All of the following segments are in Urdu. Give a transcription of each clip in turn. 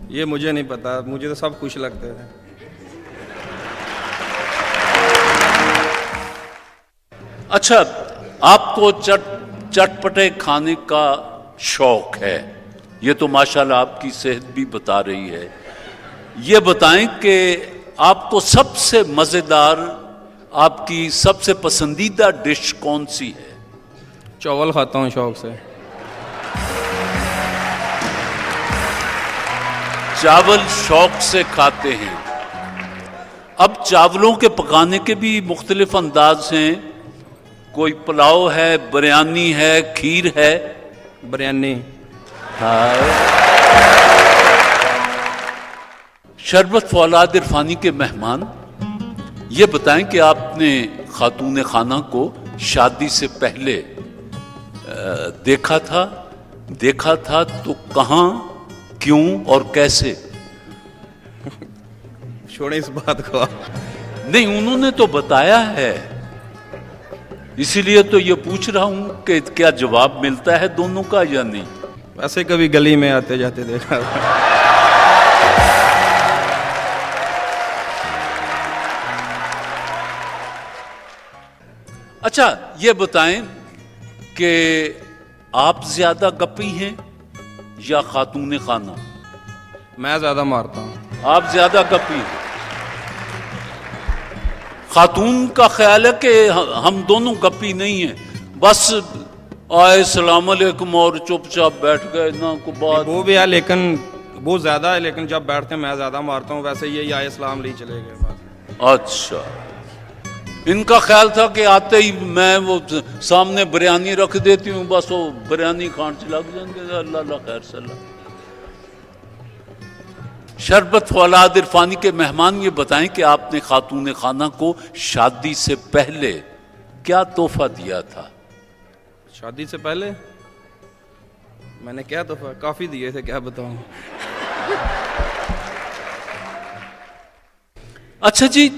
یہ مجھے نہیں پتا، مجھے تو سب خوش لگتے تھے. اچھا، آپ کو چٹپٹے کھانے کا شوق ہے، یہ تو ماشاءاللہ آپ کی صحت بھی بتا رہی ہے. یہ بتائیں کہ آپ کو سب سے مزیدار، آپ کی سب سے پسندیدہ ڈش کون سی ہے؟ چاول کھاتا ہوں شوق سے. چاول شوق سے کھاتے ہیں. اب چاولوں کے پکانے کے بھی مختلف انداز ہیں، کوئی پلاؤ ہے، بریانی ہے، کھیر ہے. بریانی. شربت فولاد عرفانی کے مہمان، یہ بتائیں کہ آپ نے خاتون خانہ کو شادی سے پہلے دیکھا تھا تو کہاں، کیوں اور کیسے؟ چھوڑیں اس بات کو. نہیں، انہوں نے تو بتایا ہے، اسی لیے تو یہ پوچھ رہا ہوں کہ کیا جواب ملتا ہے دونوں کا یا نہیں. ویسے کبھی گلی میں آتے جاتے دیکھا تھا. اچھا، یہ بتائیں کہ آپ زیادہ گپی ہیں یا خاتون خانہ؟ میں زیادہ مارتا ہوں. آپ زیادہ گپی ہیں. خاتون کا خیال ہے کہ ہم دونوں گپی نہیں ہیں، بس آئے السلام علیکم اور چپ چاپ بیٹھ گئے، نہ کو بات. وہ بھی ہے لیکن وہ زیادہ ہے، لیکن جب بیٹھتے ہیں میں زیادہ مارتا ہوں. ویسے یہ آئے السلام علیکم چلے گئے بس. اچھا، ان کا خیال تھا کہ آتے ہی میں وہ سامنے بریانی رکھ دیتی ہوں، بس وہ بریانی کھان سے لگ جائیں گے. اللہ خیر صلی. شربت فولاد عرفانی کے مہمان، یہ بتائیں کہ آپ نے خاتون خانہ کو شادی سے پہلے کیا تحفہ دیا تھا؟ شادی سے پہلے میں نے کیا تحفہ کافی دیے تھے، کیا بتاؤں. اچھا جی،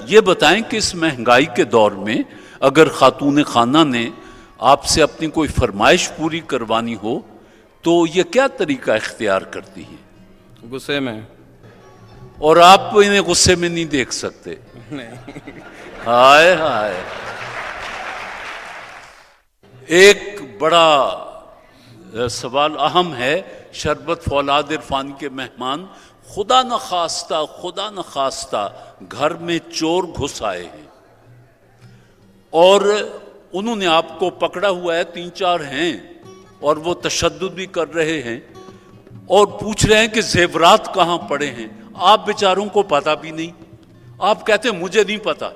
یہ بتائیں کہ اس مہنگائی کے دور میں اگر خاتون خانہ نے آپ سے اپنی کوئی فرمائش پوری کروانی ہو تو یہ کیا طریقہ اختیار کرتی ہیں؟ غصے میں. اور آپ انہیں غصے میں نہیں دیکھ سکتے؟ نہیں. ہائے ہائے. ایک بڑا سوال اہم ہے، شربت فولاد عرفانی کے مہمان، خدا نخواستہ گھر میں چور گھس آئے ہیں اور انہوں نے آپ کو پکڑا ہوا ہے، 3-4 ہیں، اور وہ تشدد بھی کر رہے ہیں اور پوچھ رہے ہیں کہ زیورات کہاں پڑے ہیں. آپ بیچاروں کو پتا بھی نہیں. آپ کہتے ہیں مجھے نہیں پتا.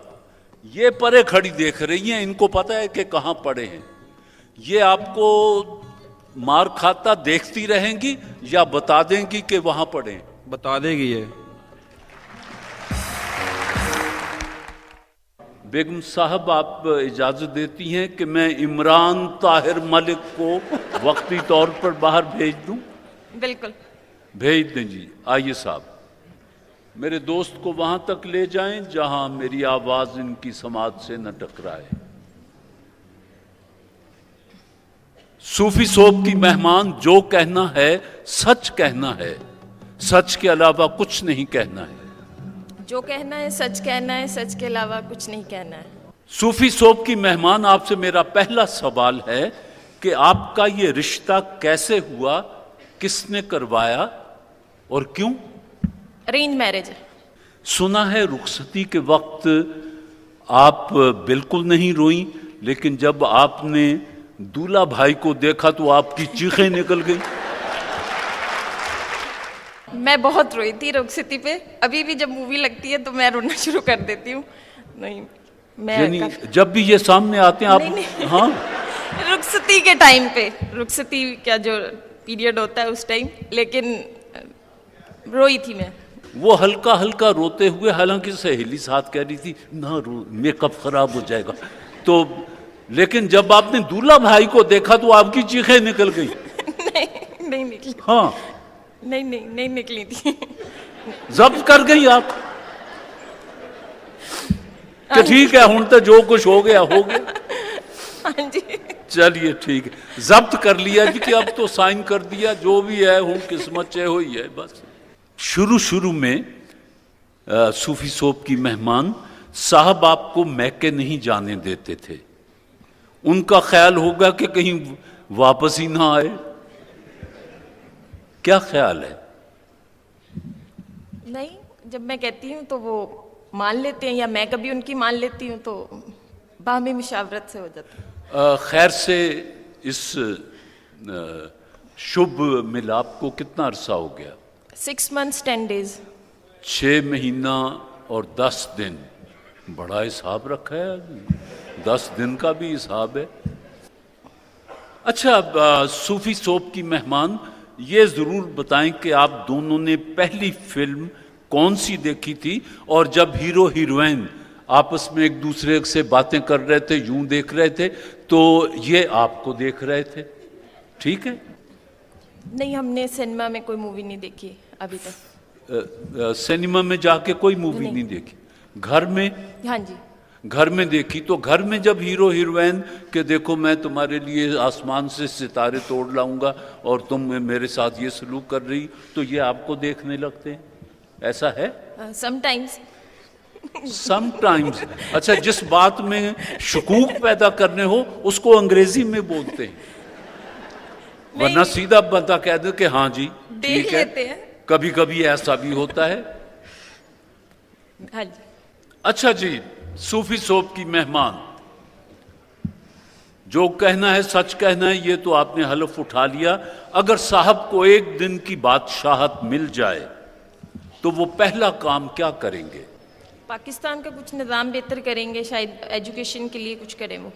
یہ پرے کھڑی دیکھ رہی ہیں، ان کو پتا ہے کہ کہاں پڑے ہیں. یہ آپ کو مار کھاتا دیکھتی رہیں گی یا بتا دیں گی کہ وہاں پڑے ہیں؟ بتا دے گی. یہ بیگم صاحب، آپ اجازت دیتی ہیں کہ میں عمران طاہر ملک کو وقتی طور پر باہر بھیج دوں؟ بالکل بھیج دیں جی. آئیے صاحب، میرے دوست کو وہاں تک لے جائیں جہاں میری آواز ان کی سماعت سے نہ ٹکرائے. صوفی صوب کی مہمان، جو کہنا ہے سچ کہنا ہے، سچ کے علاوہ کچھ نہیں کہنا ہے. جو کہنا ہے سچ کہنا ہے، سچ کے علاوہ کچھ نہیں کہنا ہے. صوفی صوب کی مہمان، آپ سے میرا پہلا سوال ہے کہ آپ کا یہ رشتہ کیسے ہوا، کس نے کروایا اور کیوں؟ Arrange marriage. سنا ہے رخصتی کے وقت آپ بالکل نہیں روئیں، لیکن جب آپ نے دولہا بھائی کو دیکھا تو آپ کی چیخیں نکل گئی. میں بہت روئی تھی رخصتی پہ. ابھی بھی جب مووی لگتی ہے تو میں رونا شروع کر دیتی ہوں. نہیں میں یعنی جب بھی یہ سامنے آتے ہیں آپ؟ نہیں. ہاں، رخصتی کے ٹائم پہ، رخصتی کا جو پیریڈ ہوتا ہے اس ٹائم، لیکن روئی تھی میں. وہ ہلکا ہلکا روتے ہوئے، حالانکہ سہیلی ساتھ کہہ رہی تھی نہ رو، میک اپ خراب ہو جائے گا، تو لیکن جب آپ نے دولہا بھائی کو دیکھا تو آپ کی چیخیں نکل گئی. نہیں نکلی. ہاں، نہیں نکلی تھی. ضبط کر گئی آپ کہ ٹھیک ہے ہوں تو جو کچھ ہو گیا ہو گیا. ہاں جی چلیے ٹھیک ہے، ضبط کر لیا جی کہ اب تو سائن کر دیا، جو بھی ہے ہوں قسمت چے ہوئی ہے بس. شروع میں صوفی صوب کی مہمان صاحب آپ کو میکے نہیں جانے دیتے تھے. ان کا خیال ہوگا کہ کہیں واپس ہی نہ آئے. کیا خیال ہے؟ نہیں، جب میں کہتی ہوں تو وہ مان لیتے ہیں، یا میں کبھی ان کی مان لیتی ہوں، تو باہمی مشاورت سے ہو جاتا ہے. خیر سے اس شبھ ملاپ کو کتنا عرصہ ہو گیا؟ 6 months 10 days. 6 مہینہ اور 10 دن. بڑا حساب رکھا ہے. 10 دن کا بھی حساب ہے. اچھا، صوفی صوب کی مہمان، یہ ضرور بتائیں کہ آپ دونوں نے پہلی فلم کون سی دیکھی تھی، اور جب ہیرو ہیروئن آپس میں ایک دوسرے سے باتیں کر رہے تھے، یوں دیکھ رہے تھے، تو یہ آپ کو دیکھ رہے تھے. ٹھیک ہے؟ نہیں، ہم نے سنیما میں کوئی مووی نہیں دیکھی ابھی تک. سنیما میں جا کے کوئی مووی نہیں دیکھی؟ گھر میں؟ ہاں جی. گھر میں دیکھی. تو گھر میں جب ہیرو ہیروئن کہ دیکھو میں تمہارے لیے آسمان سے ستارے توڑ لاؤں گا اور تم میرے ساتھ یہ سلوک کر رہی، تو یہ آپ کو دیکھنے لگتے ہیں؟ ایسا ہے؟ Some times. Some times. اچھا، جس بات میں شکوک پیدا کرنے ہو اس کو انگریزی میں بولتے ہیں، ورنہ سیدھا بندہ کہہ دے کہ ہاں جی دیکھ ٹھیک ہے. لیتے ہیں. کبھی کبھی ایسا بھی ہوتا ہے. ہاں جی. اچھا جی، صوفی صوب کی مہمان، جو کہنا ہے سچ کہنا ہے، یہ تو آپ نے حلف اٹھا لیا. اگر صاحب کو ایک دن کی بادشاہت مل جائے تو وہ پہلا کام کیا کریں گے؟ پاکستان کا کچھ نظام بہتر کریں گے، شاید ایجوکیشن کے لیے کچھ کریں. وہ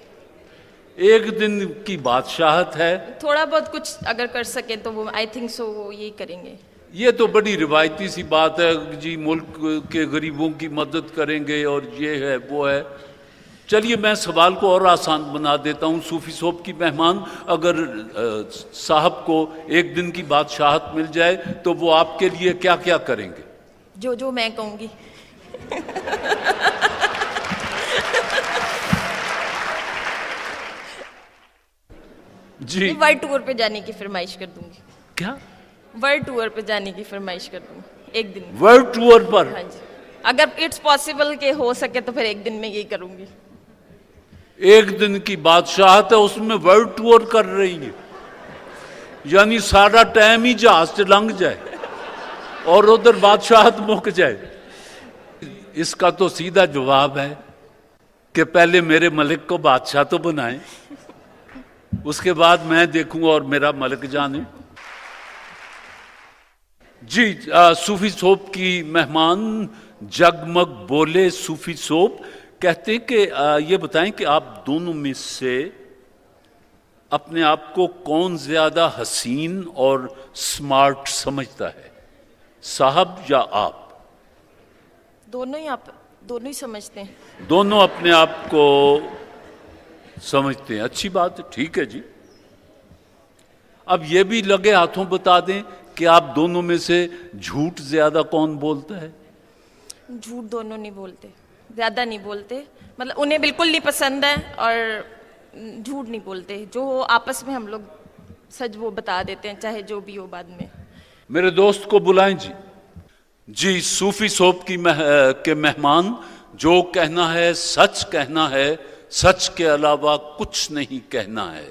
ایک دن کی بادشاہت ہے، تھوڑا بہت کچھ اگر کر سکیں تو وہ آئی تھنک سو وہ یہی کریں گے. یہ تو بڑی روایتی سی بات ہے جی، ملک کے غریبوں کی مدد کریں گے اور یہ ہے وہ ہے. چلیے میں سوال کو اور آسان بنا دیتا ہوں. صوفی صوب کی مہمان، اگر صاحب کو ایک دن کی بادشاہت مل جائے تو وہ آپ کے لیے کیا کیا کریں گے؟ جو میں کہوں گی. جی، ورلڈ ٹور پہ جانے کی فرمائش کر دوں گی. کیا؟ ورلڈ ٹور پہ جانے کی فرمائش کر دوں گی ایک دن میں. ورلڈ ٹور پر؟ ہاں جی، اگر اٹس پاسبل کہ ہو سکے تو پھر ایک دن میں یہی کروں گی. ایک دن کی بادشاہت ہے، اس میں ورلڈ ٹور کر رہی ہے، یعنی سارا ٹائم ہی جہاز سے لنگ جائے اور ادھر بادشاہت مک جائے. اس کا تو سیدھا جواب ہے کہ پہلے میرے ملک کو بادشاہ تو بنائیں، اس کے بعد میں دیکھوں اور میرا ملک جانے. جی، صوفی صوب کی مہمان جگمگ بولے صوفی صوب کہتے ہیں کہ یہ بتائیں کہ آپ دونوں میں سے اپنے آپ کو کون زیادہ حسین اور سمارٹ سمجھتا ہے، صاحب یا آپ؟ دونوں ہی سمجھتے ہیں. دونوں اپنے آپ کو سمجھتے ہیں. اچھی بات ہے، ٹھیک ہے جی. اب یہ بھی لگے ہاتھوں بتا دیں کہ آپ دونوں میں سے جھوٹ زیادہ کون بولتا ہے؟ جھوٹ دونوں نہیں بولتے، زیادہ نہیں بولتے. مطلب انہیں بالکل نہیں پسند ہے اور جھوٹ نہیں بولتے. جو آپس میں ہم لوگ سچ وہ بتا دیتے ہیں، چاہے جو بھی ہو بعد میں. میرے دوست کو بلائیں جی. جی، صوفی صوب کے مہمان، جو کہنا ہے سچ کہنا ہے، سچ کے علاوہ کچھ نہیں کہنا ہے.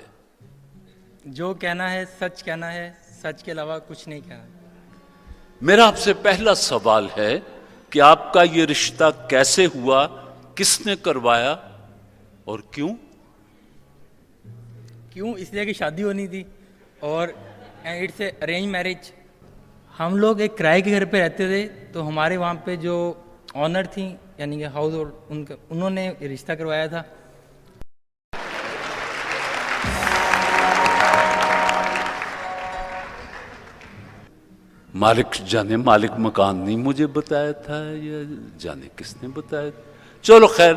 جو کہنا ہے سچ کہنا ہے، سچ کے علاوہ کچھ نہیں کہنا. میرا آپ سے پہلا سوال ہے کہ آپ کا یہ رشتہ کیسے ہوا، کس نے کروایا اور کیوں؟ کیوں؟ اس لیے کہ شادی ہونی تھی اور اٹس اے ارینج میرج. ہم لوگ ایک کرائے کے گھر پہ رہتے تھے، تو ہمارے وہاں پہ جو آنر تھیں یعنی کہ ہاؤس ہولڈ، انہوں نے رشتہ کروایا تھا. مالک جانے، مالک مکان نہیں مجھے بتایا تھا، یا جانے کس نے بتایا تھا. چلو خیر،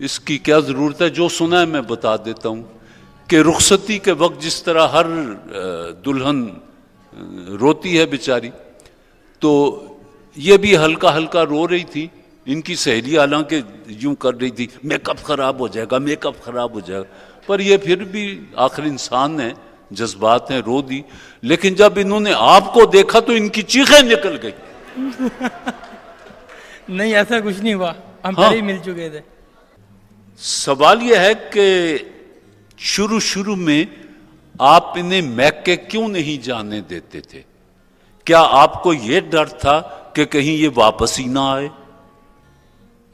اس کی کیا ضرورت ہے، جو سنا ہے میں بتا دیتا ہوں کہ رخصتی کے وقت جس طرح ہر دلہن روتی ہے بیچاری، تو یہ بھی ہلکا ہلکا رو رہی تھی. ان کی سہیلی حالانکہ یوں کر رہی تھی میک اپ خراب ہو جائے گا، میک اپ خراب ہو جائے گا، پر یہ پھر بھی آخر انسان ہے جذبات ہیں، رو دی، لیکن جب انہوں نے آپ کو دیکھا تو ان کی چیخیں نکل گئی. نہیں ایسا کچھ نہیں ہوا، ہم ہاں. پہلے ہی مل چکے تھے. سوال یہ ہے کہ شروع میں آپ انہیں میکے کیوں نہیں جانے دیتے تھے؟ کیا آپ کو یہ ڈر تھا کہ کہیں یہ واپس ہی نہ آئے؟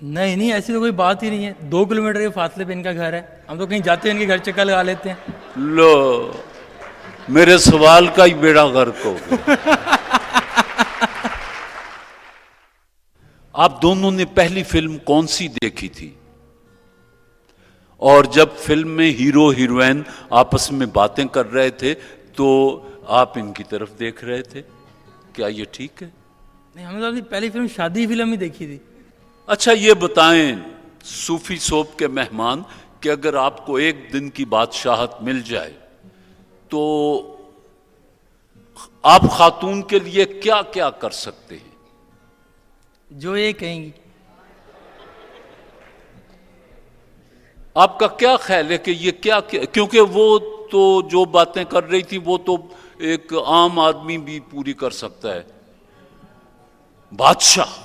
نہیں ایسی تو کوئی بات ہی نہیں ہے. 2 کلومیٹر کے فاصلے پہ ان کا گھر ہے، ہم تو کہیں جاتے ہیں ان کے گھر چکر لگا لیتے ہیں. لو، میرے سوال کا ہی بیڑا غرق ہو گیا. آپ دونوں نے پہلی فلم کون سی دیکھی تھی؟ اور جب فلم میں ہیرو ہیروئن آپس میں باتیں کر رہے تھے تو آپ ان کی طرف دیکھ رہے تھے، کیا یہ ٹھیک ہے؟ نہیں، ہم نے تو اپنی پہلی فلم شادی فلم ہی دیکھی تھی. اچھا یہ بتائیں صوفی سوپ کے مہمان کہ اگر آپ کو ایک دن کی بادشاہت مل جائے تو آپ خاتون کے لیے کیا کیا کر سکتے ہیں؟ جو یہ کہیں گی. آپ کا کیا خیال ہے کہ یہ کیا کیونکہ وہ تو جو باتیں کر رہی تھی وہ تو ایک عام آدمی بھی پوری کر سکتا ہے. بادشاہ،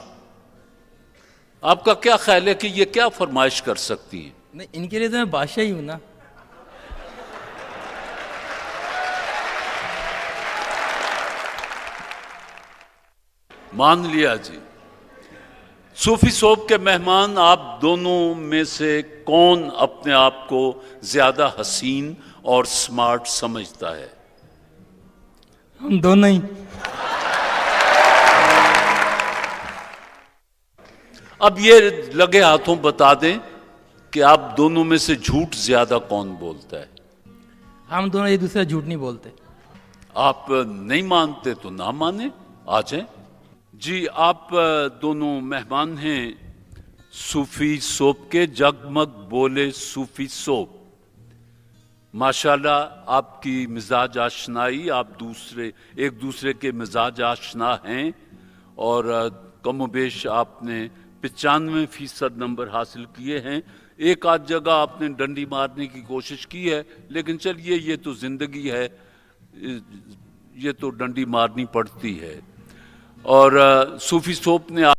آپ کا کیا خیال ہے کہ یہ کیا فرمائش کر سکتی ہیں؟ نہیں، ان کے لیے تو میں بادشاہ ہی ہوں نا. مان لیا جی. صوفی سوپ کے مہمان، آپ دونوں میں سے کون اپنے آپ کو زیادہ حسین اور سمارٹ سمجھتا ہے؟ ہم دونوں ہی. اب یہ لگے ہاتھوں بتا دیں کہ آپ دونوں میں سے جھوٹ زیادہ کون بولتا ہے؟ ہم دونوں ایک دوسرے سے جھوٹ نہیں بولتے. آپ نہیں مانتے تو نہ مانیں، آ جائیں. جی، آپ دونوں مہمان ہیں صوفی سوپ کے. جگمگ بولے صوفی سوپ. ماشاءاللہ آپ کی مزاج آشنائی، آپ ایک دوسرے کے مزاج آشنا ہیں، اور کم و بیش آپ نے 95% نمبر حاصل کیے ہیں. ایک آدھ جگہ آپ نے ڈنڈی مارنے کی کوشش کی ہے، لیکن چلیے یہ تو زندگی ہے، یہ تو ڈنڈی مارنی پڑتی ہے. اور صوفی سوپ نے